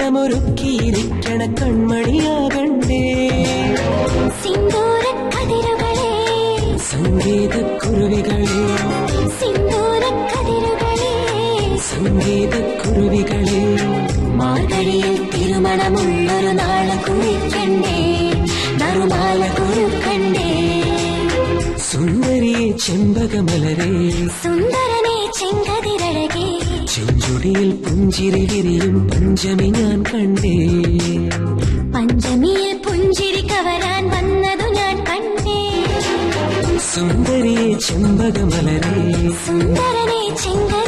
ഇണമൊരുക്കിയിരിക്കണ കൺമണിയാകണ്ടേ സിന്ദൂരക്കതിരുകളെ സംഗീതക്കുരുവികളെ സിന്ദൂരക്കതിരുകളെ സംഗീതക്കുരുവികളെ മാർഗഴിയിൽ തിരുമണമുള്ളൊരു നാളെ കുറിക്കണ്ടേ നറുമാല കുറുക്കണ്ടേ സുന്ദരിയെ ചെമ്പകമലരെ സുന്ദരനെ ചെങ്കതിരഴകെ ചെഞ്ചുടിയിൽ പുഞ്ചിരി വിരിയും പഞ്ചമി ഞാൻ കണ്ടേ പഞ്ചമിയിൽ പുഞ്ചിരി കവരാൻ വന്നതു ഞാൻ കണ്ടേ സുന്ദരിയെ ചെമ്പകമലരെ സുന്ദരനെ ചെങ്കതിരഴകെ